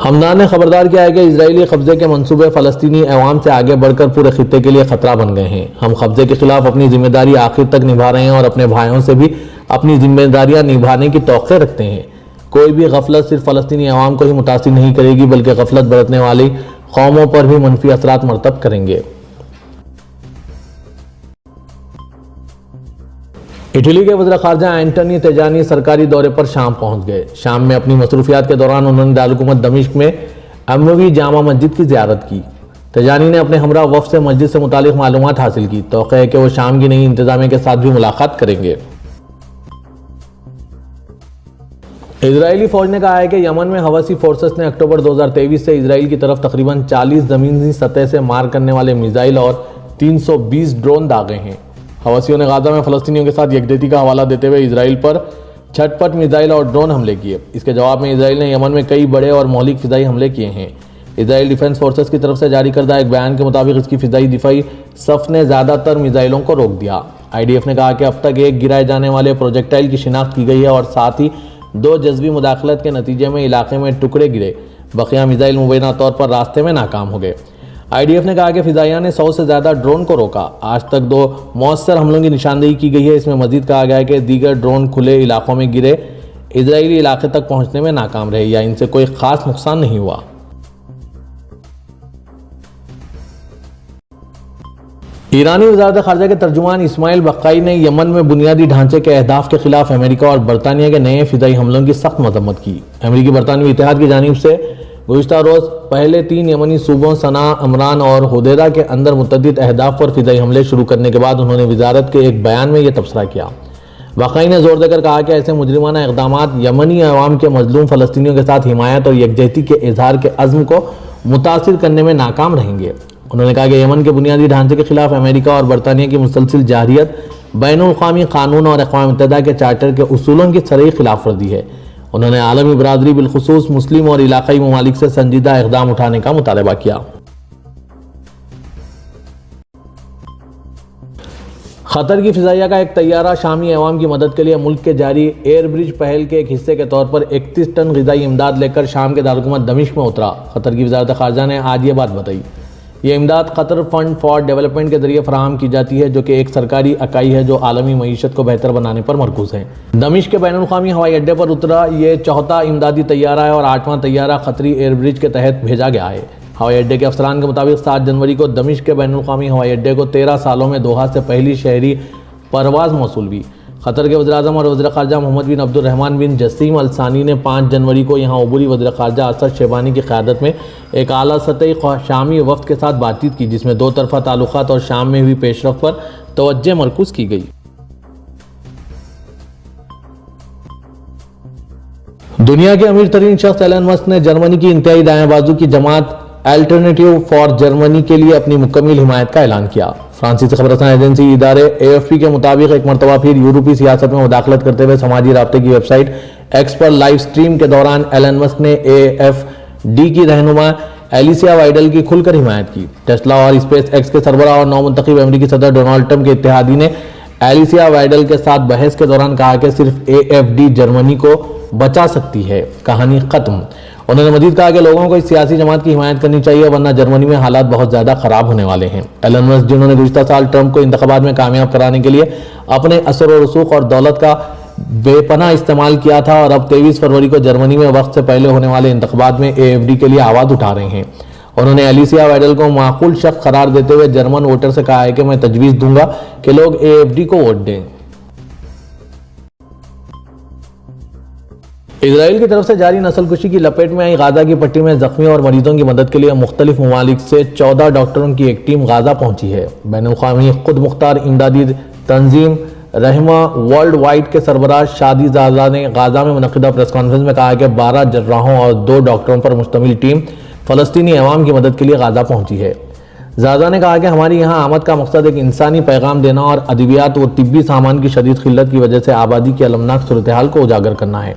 ہمدان نے خبردار کیا ہے کہ اسرائیلی قبضے کے منصوبے فلسطینی عوام سے آگے بڑھ کر پورے خطے کے لیے خطرہ بن گئے ہیں۔ ہم قبضے کے خلاف اپنی ذمہ داری آخر تک نبھا رہے ہیں اور اپنے بھائیوں سے بھی اپنی ذمہ داریاں نبھانے کی توقع رکھتے ہیں۔ کوئی بھی غفلت صرف فلسطینی عوام کو ہی متاثر نہیں کرے گی بلکہ غفلت برتنے والی قوموں پر بھی منفی اثرات مرتب کریں گے۔ اٹلی کے وزیر خارجہ اینٹونی تیجانی سرکاری دورے پر شام پہنچ گئے۔ شام میں اپنی مصروفیات کے دوران انہوں نے دارالحکومت دمشق میں اموی جامع مسجد کی زیارت کی۔ تیجانی نے اپنے ہمراہ وفد سے مسجد سے متعلق معلومات حاصل کی۔ توقع ہے کہ وہ شام کی نئی انتظامیہ کے ساتھ بھی ملاقات کریں گے۔ اسرائیلی فوج نے کہا ہے کہ یمن میں حوثی فورسز نے اکتوبر 2023 سے اسرائیل کی طرف تقریباً 40 زمینی سطح سے مار کرنے والے میزائل اور 320 ڈرون داغے ہیں۔ حوثیوں نے غزہ میں فلسطینیوں کے ساتھ یکجہتی کا حوالہ دیتے ہوئے اسرائیل پر چھٹ پٹ میزائل اور ڈرون حملے کیے۔ اس کے جواب میں اسرائیل نے یمن میں کئی بڑے اور مہلک فضائی حملے کیے ہیں۔ اسرائیل ڈیفنس فورسز کی طرف سے جاری کردہ ایک بیان کے مطابق اس کی فضائی دفاعی صف نے زیادہ تر میزائلوں کو روک دیا۔ IDF نے کہا کہ اب تک ایک گرائے جانے والے پروجیکٹائل کی شناخت کی گئی ہے اور ساتھ ہی 2 جزوی مداخلت کے نتیجے میں علاقے میں ٹکڑے گرے۔ بقیہ میزائل مبینہ طور پر راستے میں ناکام ہو گئے۔ IDF نے کہا کہ فضائیہ نے 100 سے زیادہ ڈرون کو روکا۔ آج تک 2 مؤثر حملوں کی نشاندہی کی گئی ہے۔ اس میں مزید کہا گیا ہے کہ دیگر ڈرون کھلے علاقوں میں گرے، اسرائیلی علاقے تک پہنچنے میں ناکام رہے یا ان سے کوئی خاص نقصان نہیں ہوا۔ ایرانی وزارت خارجہ کے ترجمان اسماعیل بقائی نے یمن میں بنیادی ڈھانچے کے اہداف کے خلاف امریکہ اور برطانیہ کے نئے فضائی حملوں کی سخت مذمت کی۔ امریکی برطانوی اتحاد کی جانب سے گزشتہ روز پہلے 3 یمنی صوبوں صنعاء، عمران اور حدیدہ کے اندر متعدد اہداف پر فضائی حملے شروع کرنے کے بعد انہوں نے وزارت کے ایک بیان میں یہ تبصرہ کیا۔ بقائی نے زور دے کر کہا کہ ایسے مجرمانہ اقدامات یمنی عوام کے مظلوم فلسطینیوں کے ساتھ حمایت اور یکجہتی کے اظہار کے عزم کو متاثر کرنے میں ناکام رہیں گے۔ انہوں نے کہا کہ یمن کے بنیادی ڈھانچے کے خلاف امریکہ اور برطانیہ کی مسلسل جارحیت بین الاقوامی قانون اور اقوام متحدہ کے چارٹر کے اصولوں کی صریح خلاف ورزی ہے۔ انہوں نے عالمی برادری بالخصوص مسلم اور علاقائی ممالک سے سنجیدہ اقدام اٹھانے کا مطالبہ کیا۔ قطر کی فضائیہ کا ایک طیارہ شامی عوام کی مدد کے لیے ملک کے جاری ایئر برج پہل کے ایک حصے کے طور پر 31 ٹن غذائی امداد لے کر شام کے دارالحکومت دمشق میں اترا۔ قطر کی وزارت خارجہ نے آج یہ بات بتائی۔ یہ امداد قطر فنڈ فار ڈیولپمنٹ کے ذریعے فراہم کی جاتی ہے، جو کہ ایک سرکاری اکائی ہے جو عالمی معیشت کو بہتر بنانے پر مرکوز ہے۔ دمشق کے بین الاقوامی ہوائی اڈے پر اترا یہ 4تھا امدادی طیارہ ہے اور 8واں طیارہ قطری ایئر برج کے تحت بھیجا گیا ہے۔ ہوائی اڈے کے افسران کے مطابق 7 جنوری کو دمشق کے بین الاقوامی ہوائی اڈے کو 13 سالوں میں دوحہ سے پہلی شہری پرواز موصول ہوئی۔ قطر کے وزیر اعظم اور وزیر خارجہ محمد بن عبد الرحمن بن جسیم الثانی نے 5 جنوری کو یہاں عبوری وزیر خارجہ اسد شیبانی کی قیادت میں ایک اعلیٰ سطحی شامی وفد کے ساتھ بات چیت کی، جس میں 2 طرفہ تعلقات اور شام میں ہوئی پیش رفت پر توجہ مرکوز کی گئی۔ دنیا کے امیر ترین شخص ایلن مسک نے جرمنی کی انتہائی دائیں بازو کی جماعت الٹرنیٹیو فار جرمنی کے لیے اپنی مکمل حمایت کا اعلان کیا۔ فرانسیسی خبر رساں ایجنسی ادارے AFP کے مطابق ایک مرتبہ پھر یورپی سیاست میں مداخلت کرتے ہوئے سماجی رابطے کی ویب سائٹ ایکس پر لائیو سٹریم کے دوران ایلن مسک نے AFD کی رہنما ایلیسیا وائڈل کی کھل کر حمایت کی۔ ٹیسلا اور اسپیس ایکس کے سربراہ اور نو منتخب امریکی صدر ڈونالڈ ٹرمپ کے اتحادی نے ایلیسیا وائڈل کے ساتھ بحث کے دوران کہا کہ صرف AFD جرمنی کو بچا سکتی ہے، کہانی ختم۔ انہوں نے مزید کہا کہ لوگوں کو اس سیاسی جماعت کی حمایت کرنی چاہیے ورنہ جرمنی میں حالات بہت زیادہ خراب ہونے والے ہیں۔ ایلن مسک جنہوں نے گزشتہ سال ٹرمپ کو انتخابات میں کامیاب کرانے کے لیے اپنے اثر و رسوخ اور دولت کا بے پناہ استعمال کیا تھا اور اب 23 فروری کو جرمنی میں وقت سے پہلے ہونے والے انتخابات میں AFD کے لیے آواز اٹھا رہے ہیں۔ انہوں نے ایلیسیا وائڈل کو معقول شخص قرار دیتے ہوئے جرمن ووٹر سے کہا ہے کہ میں تجویز دوں گا کہ لوگ AFD کو ووٹ دیں۔ اسرائیل کی طرف سے جاری نسل کشی کی لپیٹ میں آئی غزہ کی پٹی میں زخمیوں اور مریضوں کی مدد کے لیے مختلف ممالک سے 14 ڈاکٹروں کی ایک ٹیم غزہ پہنچی ہے۔ بین الاقوامی خود مختار امدادی تنظیم رحمہ ورلڈ وائڈ کے سربراہ شادی زادہ نے غزہ میں منعقدہ پریس کانفرنس میں کہا کہ 12 جراحوں اور 2 ڈاکٹروں پر مشتمل ٹیم فلسطینی عوام کی مدد کے لیے غزہ پہنچی ہے۔ زادہ نے کہا کہ ہماری یہاں آمد کا مقصد ایک انسانی پیغام دینا اور ادویات و طبی سامان کی شدید قلت کی وجہ سے آبادی کی المناک صورتحال کو اجاگر کرنا ہے۔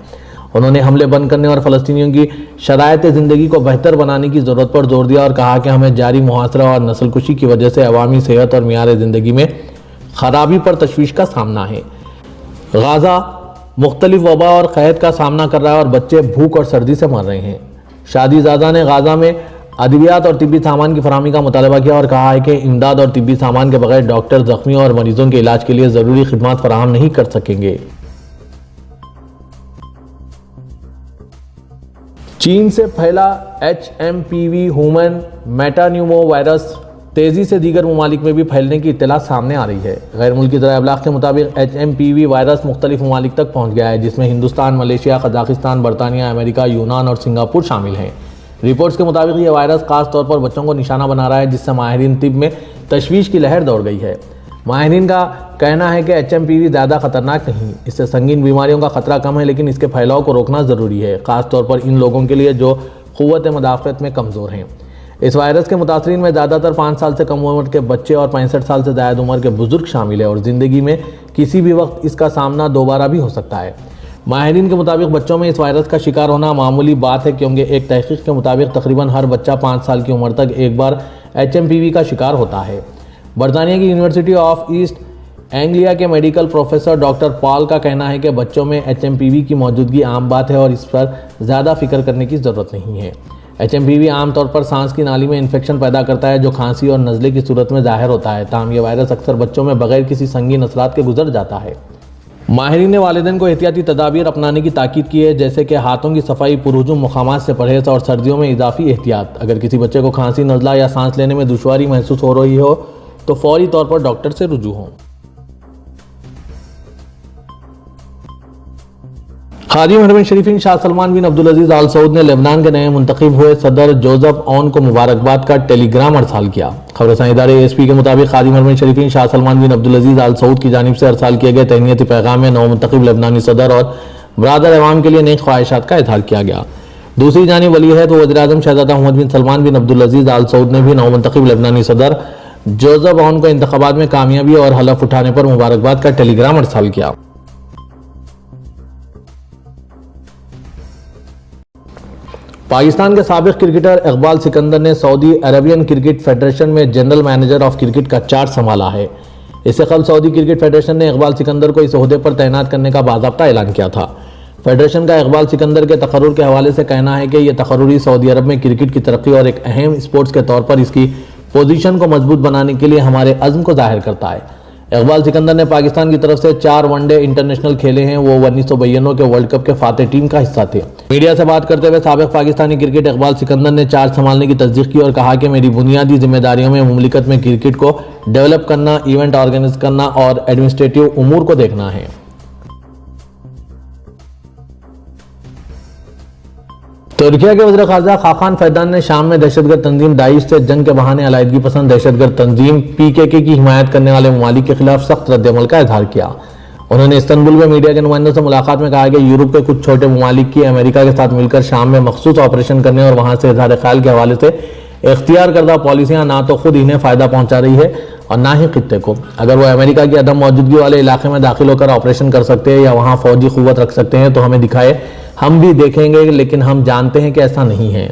انہوں نے حملے بند کرنے اور فلسطینیوں کی شرائط زندگی کو بہتر بنانے کی ضرورت پر زور دیا اور کہا کہ ہمیں جاری محاصرہ اور نسل کشی کی وجہ سے عوامی صحت اور معیار زندگی میں خرابی پر تشویش کا سامنا ہے۔ غزہ مختلف وبا اور قحط کا سامنا کر رہا ہے اور بچے بھوک اور سردی سے مر رہے ہیں۔ شادی زادہ نے غزہ میں ادویات اور طبی سامان کی فراہمی کا مطالبہ کیا اور کہا ہے کہ امداد اور طبی سامان کے بغیر ڈاکٹر زخمیوں اور مریضوں کے علاج کے لیے ضروری خدمات فراہم نہیں کر سکیں گے۔ چین سے پھیلا HMPV ہیومن میٹانیومو وائرس تیزی سے دیگر ممالک میں بھی پھیلنے کی اطلاع سامنے آ رہی ہے۔ غیر ملکی ذرائع ابلاغ کے مطابق HMPV وائرس مختلف ممالک تک پہنچ گیا ہے، جس میں ہندوستان، ملیشیا، قزاقستان، برطانیہ، امریکہ، یونان اور سنگاپور شامل ہیں۔ رپورٹس کے مطابق یہ وائرس خاص طور پر بچوں کو نشانہ بنا رہا ہے، جس سے ماہرین طب میں تشویش کی لہر دوڑ گئی ہے۔ ماہرین کا کہنا ہے کہ HMPV زیادہ خطرناک نہیں، اس سے سنگین بیماریوں کا خطرہ کم ہے، لیکن اس کے پھیلاؤ کو روکنا ضروری ہے، خاص طور پر ان لوگوں کے لیے جو قوت مدافعت میں کمزور ہیں۔ اس وائرس کے متاثرین میں زیادہ تر 5 سال سے کم عمر کے بچے اور 65 سال سے زائد عمر کے بزرگ شامل ہیں، اور زندگی میں کسی بھی وقت اس کا سامنا دوبارہ بھی ہو سکتا ہے۔ ماہرین کے مطابق بچوں میں اس وائرس کا شکار ہونا معمولی بات ہے، کیونکہ ایک تحقیق کے مطابق تقریباً ہر بچہ 5 سال کی عمر تک ایک بار HMPV کا شکار ہوتا ہے۔ برطانیہ کی یونیورسٹی آف ایسٹ اینگلیا کے میڈیکل پروفیسر ڈاکٹر پال کا کہنا ہے کہ بچوں میں HMPV کی موجودگی عام بات ہے اور اس پر زیادہ فکر کرنے کی ضرورت نہیں ہے۔ HMPV عام طور پر سانس کی نالی میں انفیکشن پیدا کرتا ہے، جو کھانسی اور نزلے کی صورت میں ظاہر ہوتا ہے، تاہم یہ وائرس اکثر بچوں میں بغیر کسی سنگین اثرات کے گزر جاتا ہے۔ ماہرین نے والدین کو احتیاطی تدابیر اپنانے کی تاکید کی ہے، جیسے کہ ہاتھوں کی صفائی، پرہجوم مقامات سے پرہیز اور سردیوں میں اضافی احتیاط۔ اگر کسی بچے کو کھانسی، نزلہ یا سانس لینے میں دشواری محسوس ہو رہی ہو تو فوری طور پر ڈاکٹر سے رجوع ہوں۔ خادم حرمین شریفین شاہ سلمان بن عبدالعزیز آل سعود نے لبنان کے نئے منتخب ہوئے صدر جوزف اون کو مبارکباد کا ٹیلی گرام ارسال کیا۔ خبر رساں ادارے ASP کے مطابق خادم حرمین شریفین شاہ سلمان بن عبدالعزیز آل سعود کی جانب سے ارسال کیے گئے تہنیتی پیغام میں نو منتخب لبنانی صدر اور برادر عوام کے لیے نیک خواہشات کا اظہار کیا گیا۔ دوسری جانب ولی عہد و وزیر اعظم شہزادہ محمد بن سلمان بن عبدالعزیز آل سعود نے بھی نو منتخب لبنانی صدر جوزف اون کو انتخابات میں کامیابی اور حلف اٹھانے پر مبارکباد کا ٹیلی گرام ارسال کیا۔ پاکستان کے سابق کرکٹر اقبال سکندر نے سعودی عربین کرکٹ فیڈریشن میں جنرل مینیجر آف کرکٹ کا چارج سنبھالا ہے۔ اس سے قبل سعودی کرکٹ فیڈریشن نے اقبال سکندر کو اس عہدے پر تعینات کرنے کا باضابطہ اعلان کیا تھا۔ فیڈریشن کا اقبال سکندر کے تقرر کے حوالے سے کہنا ہے کہ یہ تقرری سعودی عرب میں کرکٹ کی ترقی اور ایک اہم اسپورٹس کے طور پر اس کی پوزیشن کو مضبوط بنانے کے لیے ہمارے عزم کو ظاہر کرتا ہے۔ اقبال سکندر نے پاکستان کی طرف سے 4 ون ڈے انٹرنیشنل کھیلے ہیں، وہ 1992 کے ورلڈ کپ کے فاتح ٹیم کا حصہ تھے۔ میڈیا سے بات کرتے ہوئے سابق پاکستانی کرکٹ اقبال سکندر نے چارج سنبھالنے کی تصدیق کی اور کہا کہ میری بنیادی ذمہ داریوں میں مملکت میں کرکٹ کو ڈیولپ کرنا، ایونٹ آرگنائز کرنا اور ایڈمنسٹریٹو امور کو دیکھنا ہے۔ ترکیہ کے وزیر خارجہ خاقان فیدان نے شام میں دہشت گرد تنظیم داعش سے جنگ کے بہانے علیحدگی پسند دہشت گرد تنظیم PKK کی حمایت کرنے والے ممالک کے خلاف سخت رد عمل کا اظہار کیا۔ انہوں نے استنبول میں میڈیا کے نمائندوں سے ملاقات میں کہا کہ یورپ کے کچھ چھوٹے ممالک کی امریکہ کے ساتھ مل کر شام میں مخصوص آپریشن کرنے اور وہاں سے اظہار خیال کے حوالے سے اختیار کردہ پالیسیاں نہ تو خود انہیں فائدہ پہنچا رہی ہے اور نہ ہی خطے کو۔ اگر وہ امریکہ کی عدم موجودگی والے علاقے میں داخل ہو کر آپریشن کر سکتے ہیں یا وہاں فوجی قوت رکھ سکتے ہیں تو ہمیں دکھائے، ہم بھی دیکھیں گے، لیکن ہم جانتے ہیں کہ ایسا نہیں ہے۔